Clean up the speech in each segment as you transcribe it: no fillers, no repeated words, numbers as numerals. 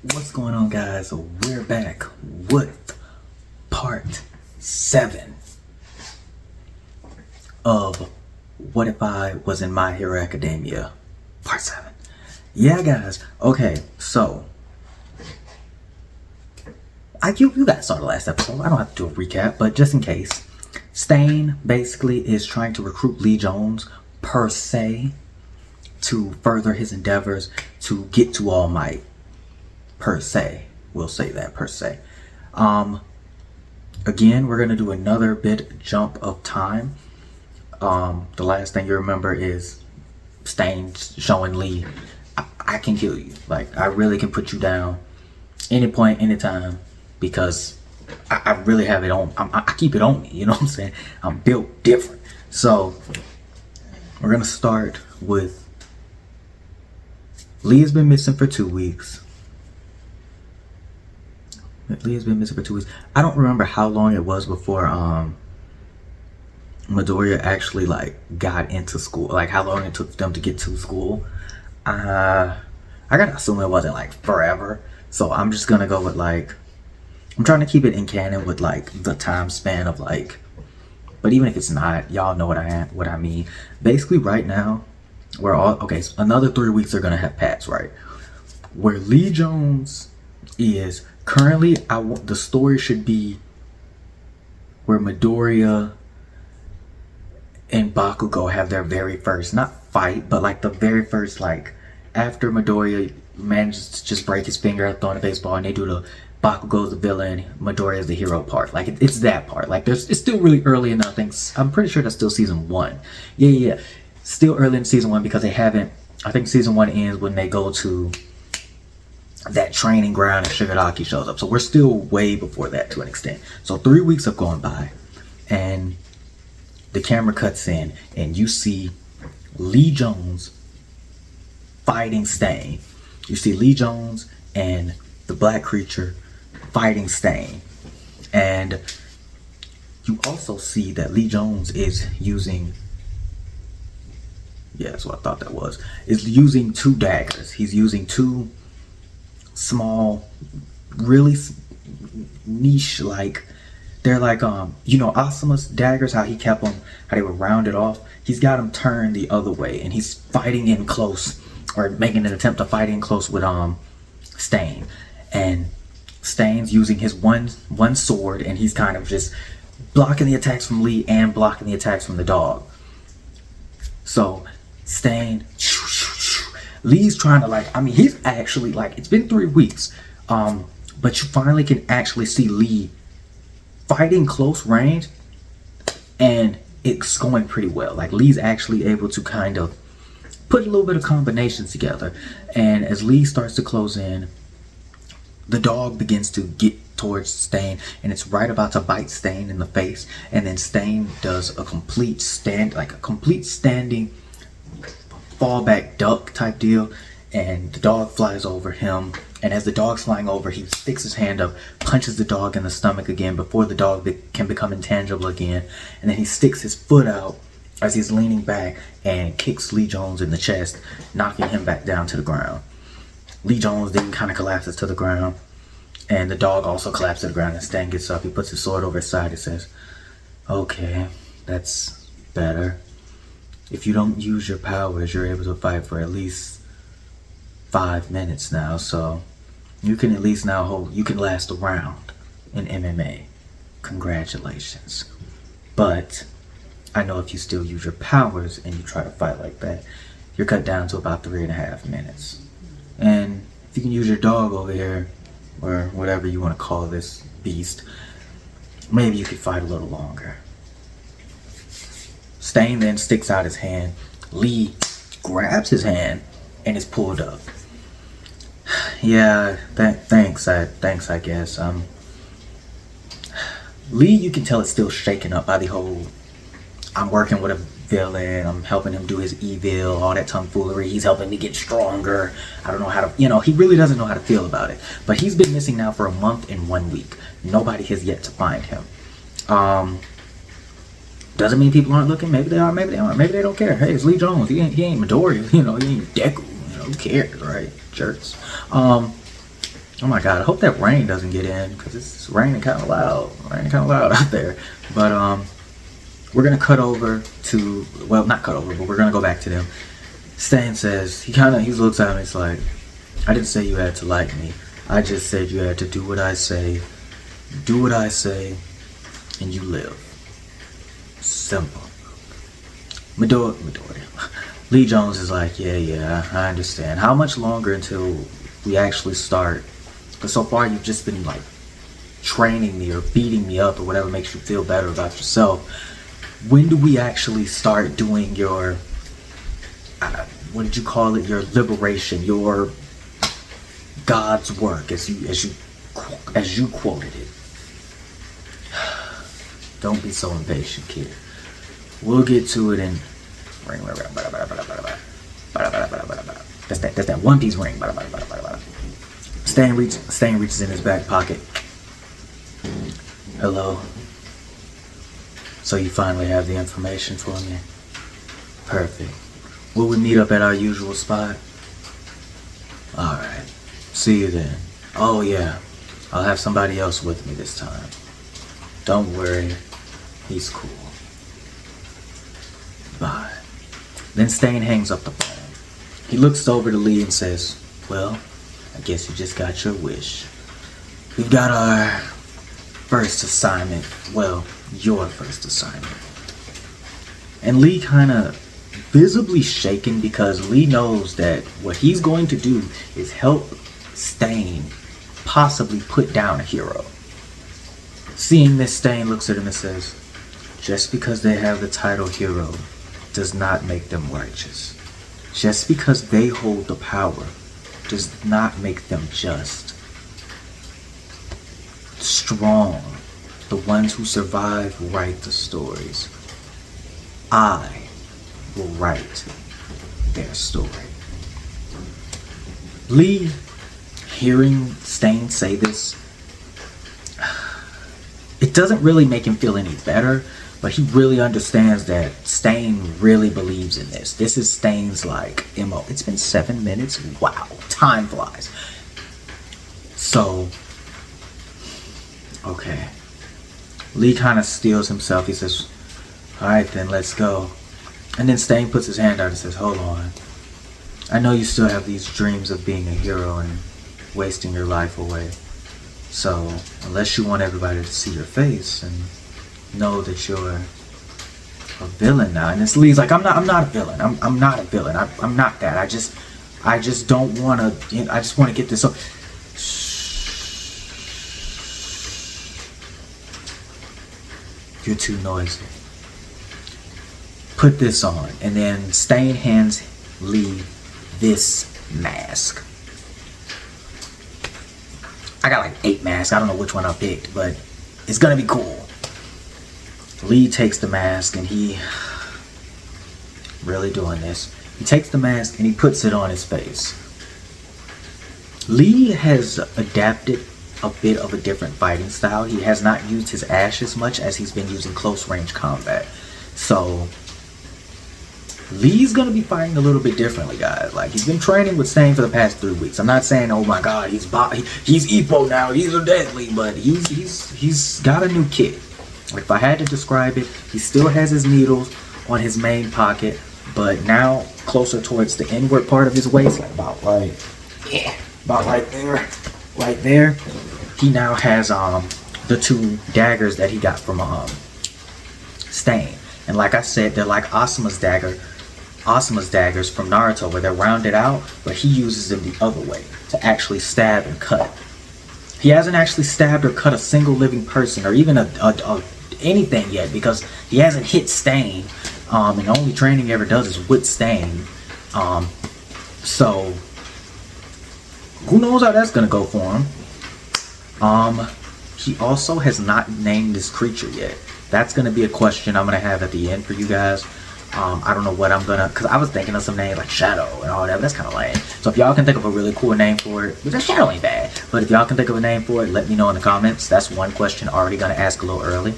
What's going on, guys? We're back with part 7 of What If I Was in My Hero Academia, part 7. Yeah, guys. Okay, so you guys saw the last episode. I don't have to do a recap, but just in case, Stain basically is trying to recruit Lee Jones per se to further his endeavors to get to All Might. Per se, we'll say that per se. Again, we're gonna do another bit jump of time. The last thing you remember is Stain showing Lee, I can kill you. Like, I really can put you down any point, anytime, because I really have it on. I keep it on me. You know what I'm saying? I'm built different. So we're gonna start with Lee has been missing for 2 weeks. Leah's been missing for 2 weeks. I don't remember how long it was before Midoriya actually got into school. Like how long it took them to get to school. I gotta assume it wasn't forever. So I'm just gonna go with I'm trying to keep it in canon with the time span of but even if it's not, y'all know what I mean. Basically right now, we're all okay, so another 3 weeks are gonna have passed, right? Where Lee Jones is currently, the story should be where Midoriya and Bakugo have their very first, not fight, but the very first, after Midoriya manages to just break his finger throwing a baseball, and they do the Bakugo's the villain, Midoriya's the hero part. It's that part. It's still really early in I'm pretty sure that's still season 1. Yeah. Still early in season 1 because they haven't, I think season 1 ends when they go to that training ground and Shigaraki shows up. So we're still way before that to an extent. So 3 weeks have gone by and the camera cuts in and you see Lee Jones fighting Stain. You see Lee Jones and the black creature fighting Stain. And you also see that Lee Jones is using, yeah, that's what I thought that was, is using 2 daggers. He's using 2 small, really niche, they're Asuma's daggers, how he kept them, how they were rounded off. He's got them turned the other way and he's fighting in close, or making an attempt to fight in close with Stain. And Stain's using his one sword and he's kind of just blocking the attacks from Lee and blocking the attacks from the dog. So Stain, Lee's trying to he's actually it's been 3 weeks, but you finally can actually see Lee fighting close range and it's going pretty well. Lee's actually able to kind of put a little bit of combinations together, and as Lee starts to close in, the dog begins to get towards Stain and it's right about to bite Stain in the face, and then Stain does a complete standing fallback duck type deal, and the dog flies over him, and as the dog's flying over, he sticks his hand up, punches the dog in the stomach again before the dog can become intangible again, and then he sticks his foot out as he's leaning back and kicks Lee Jones in the chest, knocking him back down to the ground. Lee Jones then kind of collapses to the ground, and the dog also collapses to the ground, and Stan gets up, he puts his sword over his side and says, "Okay, that's better. If you don't use your powers, you're able to fight for at least 5 minutes now, so you can at least now you can last a round in MMA. Congratulations. But I know if you still use your powers and you try to fight like that, you're cut down to about 3.5 minutes. And if you can use your dog over here, or whatever you want to call this beast, maybe you could fight a little longer." Stain then sticks out his hand. Lee grabs his hand and is pulled up. Yeah, thanks, I guess. Lee, you can tell, is still shaken up by the whole, I'm working with a villain, I'm helping him do his evil, all that tomfoolery, he's helping me get stronger, I don't know how to, he really doesn't know how to feel about it. But he's been missing now for a month and 1 week. Nobody has yet to find him. Doesn't mean people aren't looking. Maybe they are, maybe they aren't. Maybe they don't care. Hey, it's Lee Jones. He ain't Midoriya. He ain't Deku. Who cares, right? Jerks. Oh my god, I hope that rain doesn't get in, because it's raining kind of loud. Raining kind of loud out there. But we're gonna cut over to, well, not cut over, but we're gonna go back to them. Stain says, he looks at me, he's like, I didn't say you had to like me. I just said you had to do what I say, and you live. Simple. Midori. Lee Jones is like, yeah, I understand. How much longer until we actually start? Because so far you've just been like training me or beating me up or whatever makes you feel better about yourself. When do we actually start doing your, what did you call it? Your liberation, your God's work, as you quoted it. Don't be so impatient, kid. We'll get to it in. That's that One Piece ring. Stain reaches in his back pocket. Hello. So you finally have the information for me. Perfect. Will we meet up at our usual spot? Alright. See you then. Oh yeah. I'll have somebody else with me this time. Don't worry. He's cool. Bye. Then Stain hangs up the phone. He looks over to Lee and says, well, I guess you just got your wish. We've got our first assignment. Well, your first assignment. And Lee kind of visibly shaken because Lee knows that what he's going to do is help Stain possibly put down a hero. Seeing this, Stain looks at him and says, just because they have the title hero does not make them righteous. Just because they hold the power does not make them just. Strong, the ones who survive write the stories. I will write their story. Lee, hearing Stain say this, it doesn't really make him feel any better, but he really understands that Stain really believes in this. This is Stain's like MO. It's been 7 minutes. Wow, time flies. So, okay. Lee kind of steels himself. He says, alright then, let's go. And then Stain puts his hand out and says, hold on. I know you still have these dreams of being a hero and wasting your life away. So, unless you want everybody to see your face and know that you're a villain now. And this Lee's like, I'm not a villain. I'm not a villain. I'm not that. I just don't want to, I just want to get this up. You're too noisy. Put this on. And then Stain hands Lee this mask. I got like 8 masks. I don't know which one I picked, but it's gonna be cool. Lee takes the mask and he really doing this. He takes the mask and he puts it on his face. Lee has adapted a bit of a different fighting style. He has not used his ash as much as he's been using close range combat. So Lee's gonna be fighting a little bit differently, guys. Like, he's been training with Stain for the past 3 weeks. I'm not saying, oh my god, he's Ippo now, he's a deadly, but he's got a new kit. If I had to describe it, he still has his needles on his main pocket, but now closer towards the inward part of his waist, like about right there. He now has the 2 daggers that he got from Stain. And like I said, they're like Asuma's daggers from Naruto, where they're rounded out, but he uses them the other way to actually stab and cut. He hasn't actually stabbed or cut a single living person or even anything yet, because he hasn't hit Stain, and the only training he ever does is with Stain. So who knows how that's gonna go for him. He also has not named this creature yet. That's gonna be a question I'm gonna have at the end for you guys. I don't know what I'm gonna, because I was thinking of some name like Shadow and all that, but that's kind of lame. So if y'all can think of a really cool name for it, which Shadow ain't bad, but if y'all can think of a name for it, let me know in the comments. That's one question already gonna ask a little early.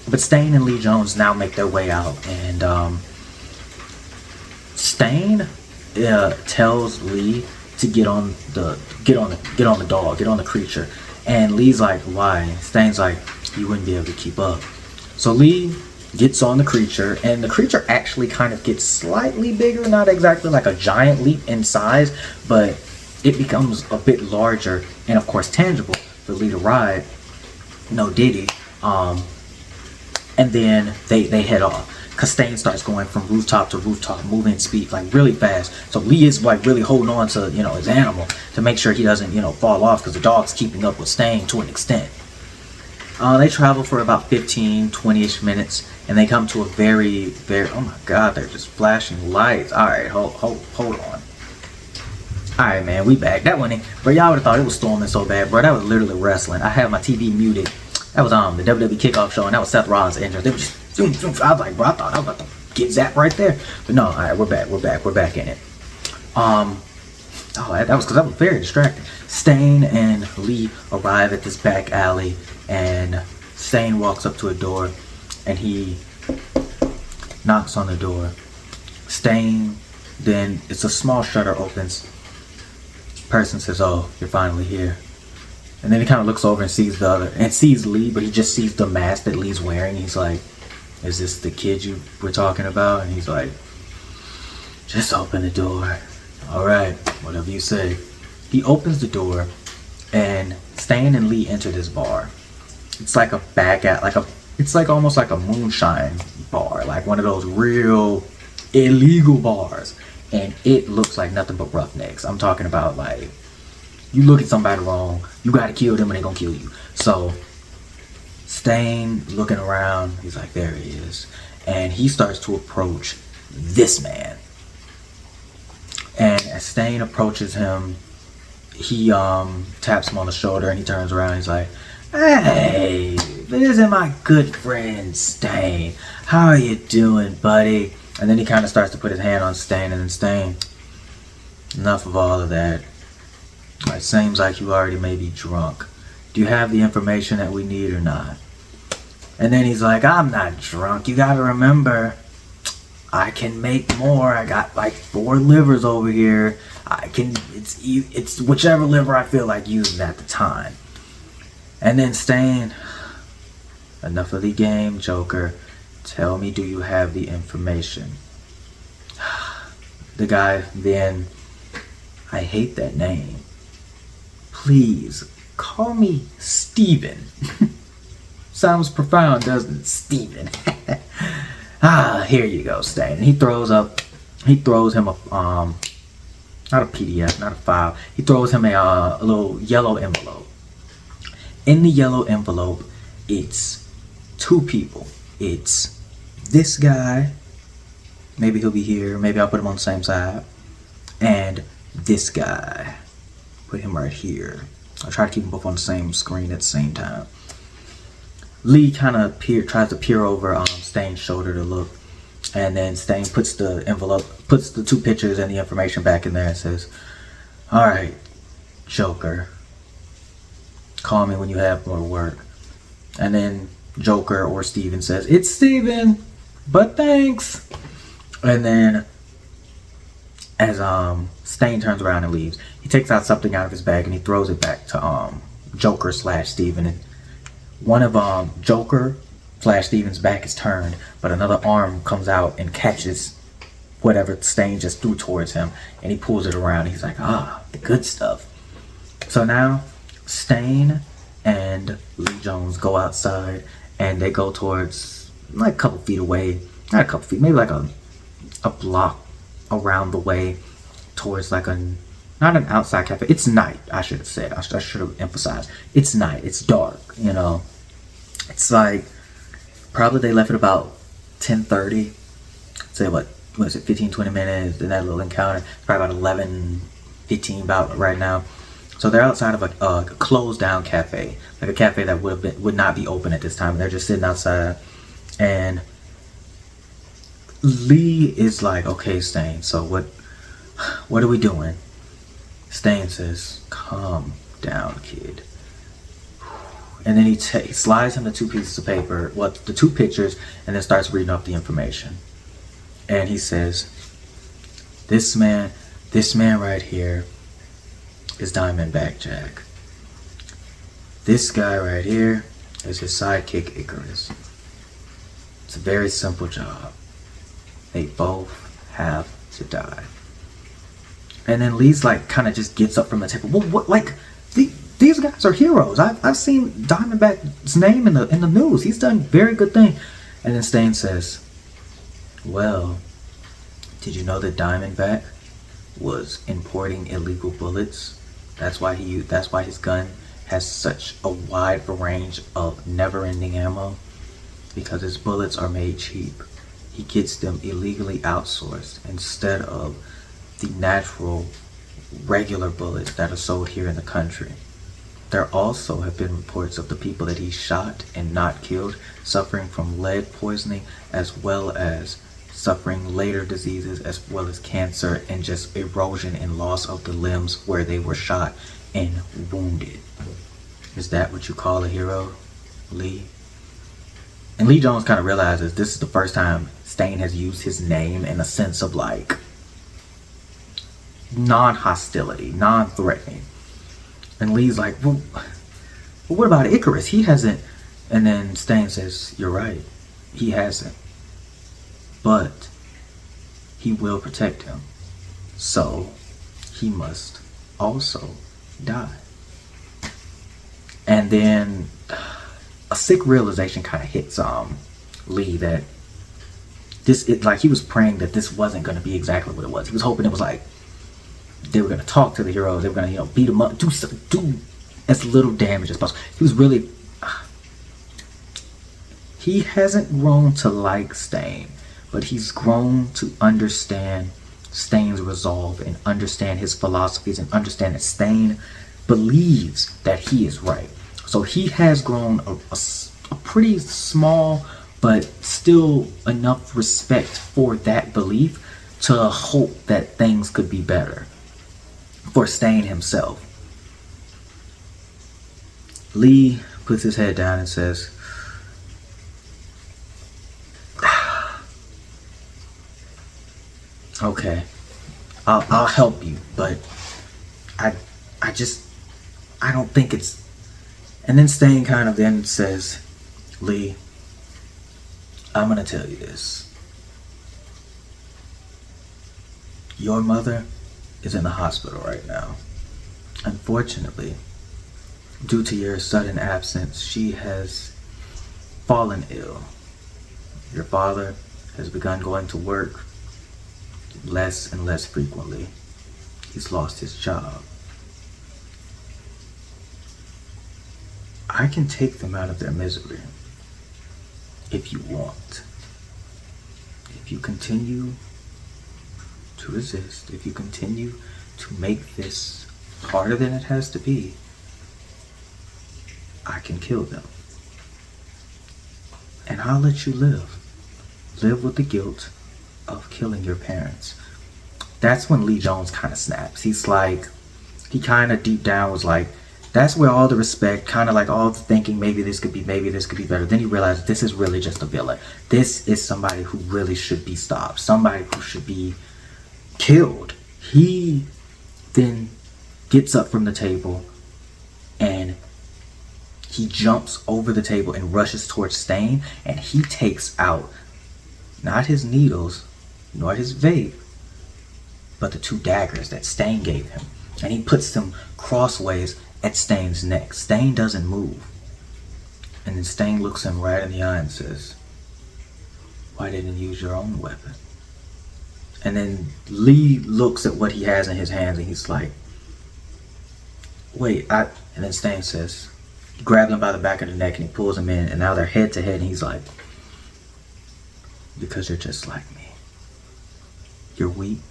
But Stain and Lee Jones now make their way out, and Stain tells Lee to get on the dog, get on the creature. And Lee's like, why? Stane's like, you wouldn't be able to keep up. So Lee gets on the creature, and the creature actually kind of gets slightly bigger, not exactly like a giant leap in size, but it becomes a bit larger and of course tangible for Lee to ride. No Diddy. And then they head off. Cause Stane starts going from rooftop to rooftop, moving speed like really fast. So Lee is like really holding on to, you know, his animal to make sure he doesn't, you know, fall off, because the dog's keeping up with Stane to an extent. They travel for about 15-20ish minutes, and they come to a very, oh my god, they're just flashing lights. Alright, hold on. Alright, man, we back. That one, bro, y'all would have thought it was storming so bad, bro. That was literally wrestling. I had my TV muted. That was the WWE Kickoff show, and that was Seth Rollins' entrance. They were just zoom, zoom. I was like, bro, I thought I was about to get zapped right there. But no, alright, we're back in it. That was because I was very distracted. Stane and Lee arrive at this back alley, and Stane walks up to a door, and he knocks on the door. Stane, then it's a small shutter opens. Person says, "Oh, you're finally here." And then he kind of looks over and sees Lee, but he just sees the mask that Lee's wearing. He's like, "Is this the kid you were talking about?" And he's like, "Just open the door." "All right, whatever you say." He opens the door, and Stane and Lee enter this bar. It's like it's like almost like a moonshine bar, like one of those real illegal bars. And it looks like nothing but roughnecks. I'm talking about, like, you look at somebody wrong, you gotta kill them and they gonna kill you. So Stane looking around, he's like, there he is. And he starts to approach this man. And as Stane approaches him, he taps him on the shoulder, and he turns around, he's like, "Hey, this is my good friend Stane. How are you doing, buddy?" And then he kind of starts to put his hand on Stane, and then Stane, "Enough of all of that. It seems like you already may be drunk. Do you have the information that we need or not?" And then he's like, "I'm not drunk. You gotta remember, I can make more. I got like 4 livers over here. It's whichever liver I feel like using at the time." And then Stane, "Enough of the game, Joker. Tell me, do you have the information?" The guy then, "I hate that name. Please, call me Steven." Sounds profound, doesn't it? Steven. Here you go, Stane. And he throws him a, not a PDF, not a file. He throws him a little yellow envelope. In the yellow envelope, it's 2 people. It's this guy, maybe he'll be here, maybe I'll put him on the same side, and this guy, put him right here. I'll try to keep them both on the same screen at the same time. Lee kind of tries to peer over Stane's shoulder to look, and then Stane puts the 2 pictures and the information back in there and says, "All right, Joker, call me when you have more work." And then Joker or Steven says, "It's Steven, but thanks." And then as Stane turns around and leaves, he takes out something out of his bag and he throws it back to Joker / Steven. And one of Joker / Steven's back is turned, but another arm comes out and catches whatever Stane just threw towards him, and he pulls it around. He's like, the good stuff. So now Stane and Lee Jones go outside, and they go towards like a couple feet away, not a couple feet, maybe like a block around the way, towards like not an outside cafe. It's night, I should have said. I should have emphasized. It's night. It's dark, you know. It's like, probably they left at about 10:30. Say what is it, 15-20 minutes in that little encounter. It's probably about 11-15 about right now. So they're outside of a closed down cafe, like a cafe that would not be open at this time. They're just sitting outside, and Lee is like, "Okay, Stane, so what are we doing?" Stane says, "Calm down, kid." And then he slides him the 2 pieces of paper, the 2 pictures, and then starts reading off the information. And he says, this man right here, is Diamondback Jack. This guy right here is his sidekick Icarus. It's a very simple job. They both have to die. And then Lee's like kind of just gets up from the table. Well, what, like these guys are heroes. I've seen Diamondback's name in the news. He's done very good thing. And then Stain says, "Well, did you know that Diamondback was importing illegal bullets? That's why his gun has such a wide range of never-ending ammo, because his bullets are made cheap. He gets them illegally outsourced instead of the natural, regular bullets that are sold here in the country. There also have been reports of the people that he shot and not killed suffering from lead poisoning, as well as suffering later diseases, as well as cancer and just erosion and loss of the limbs where they were shot and wounded. Is that what you call a hero, Lee?" And Lee Jones kind of realizes this is the first time Stain has used his name in a sense of like non-hostility, non-threatening. And Lee's like, well, what about Icarus? He hasn't. And then Stain says, "You're right. He hasn't. But he will protect him. So he must also die." And then a sick realization kind of hits Lee that like he was praying that this wasn't going to be exactly what it was. He was hoping it was like they were going to talk to the heroes, they were going to beat them up, do as little damage as possible. He was really he hasn't grown to like Stain, but he's grown to understand Stain's resolve and understand his philosophies and understand that Stain believes that he is right. So he has grown a pretty small but still enough respect for that belief to hope that things could be better for Stain himself. Lee puts his head down and says, "Okay, I'll help you, but I don't think it's..." And then Stain kind of then says, "Lee, I'm gonna tell you this. Your mother is in the hospital right now. Unfortunately, due to your sudden absence, she has fallen ill. Your father has begun going to work less and less frequently. He's lost his job. I can take them out of their misery if you want. If you continue to resist, if you continue to make this harder than it has to be, I can kill them. And I'll let you live. Live with the guilt of killing your parents." That's when Lee Jones kind of snaps. He's like, he kind of deep down was like, that's where all the respect, kind of like all the thinking, maybe this could be better. Then he realized this is really just a villain. This is somebody who really should be stopped. Somebody who should be killed. He then gets up from the table and he jumps over the table and rushes towards Stain, and he takes out not his needles nor his vape, but the 2 daggers that Stain gave him. And he puts them crossways at Stain's neck. Stain doesn't move. And then Stain looks him right in the eye and says, "Why didn't you use your own weapon?" And then Lee looks at what he has in his hands and he's like, "Wait, And then Stain says, he grabs him by the back of the neck and he pulls him in, and now they're head to head, and he's like, "Because you're just like me. You're weak,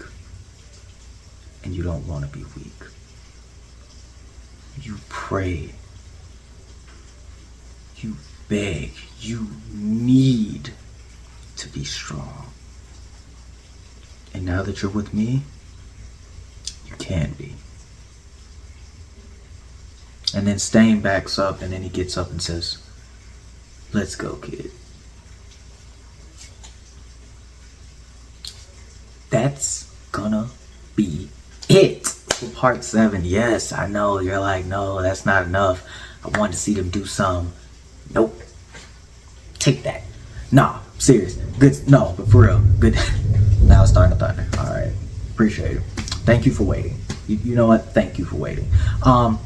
and you don't want to be weak. You pray. You beg. You need to be strong. And now that you're with me, you can be." And then Stain backs up, and then he gets up and says, "Let's go, kid." That's gonna be it for part 7. Yes, I know. You're like, no, that's not enough. I wanted to see them do some. Nope. Take that. Nah, serious. Good. No, but for real. Good. Now it's starting to thunder. All right. Appreciate it. Thank you for waiting. You know what? Thank you for waiting. I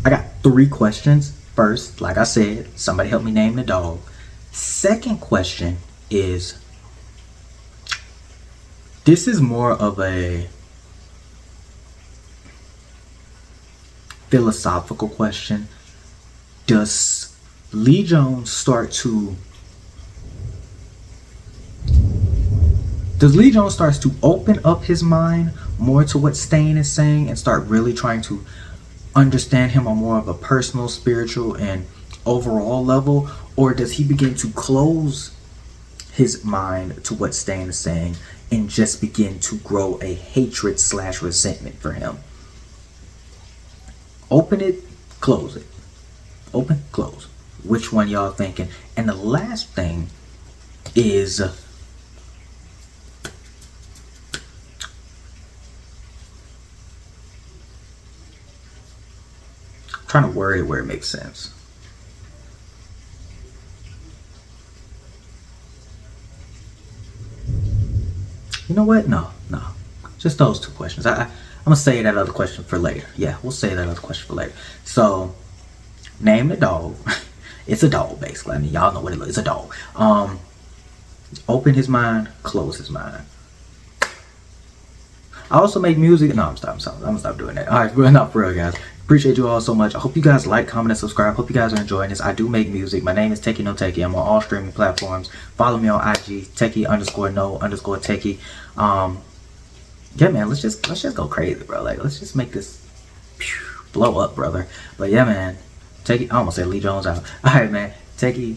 got 3 questions. First, like I said, somebody help me name the dog. Second question is, this is more of a philosophical question. Does Lee Jones start to open up his mind more to what Stane is saying and start really trying to understand him on more of a personal, spiritual, and overall level? Or does he begin to close his mind to what Stane is saying and just begin to grow a hatred / resentment for him? Open it, close it. Open, close. Which one y'all thinking? And the last thing is, trying to word it where it makes sense. You know what? No. Just those 2 questions. I'm gonna say that other question for later. Yeah, we'll say that other question for later. So, name the dog. It's a dog, basically. I mean, y'all know what it is. It's a dog. Open his mind, close his mind. I also make music. No, I'm gonna stop doing that. All right, but not for real, guys. Appreciate you all so much. I hope you guys like, comment, and subscribe. Hope you guys are enjoying this. I do make music. My name is Techie No Techie. I'm on all streaming platforms. Follow me on IG, Techie_No_Techie. Yeah, man, let's just go crazy, bro. Like, let's just make this blow up, brother. But yeah, man, Techie. I almost said Lee Jones out. All right, man, Techie.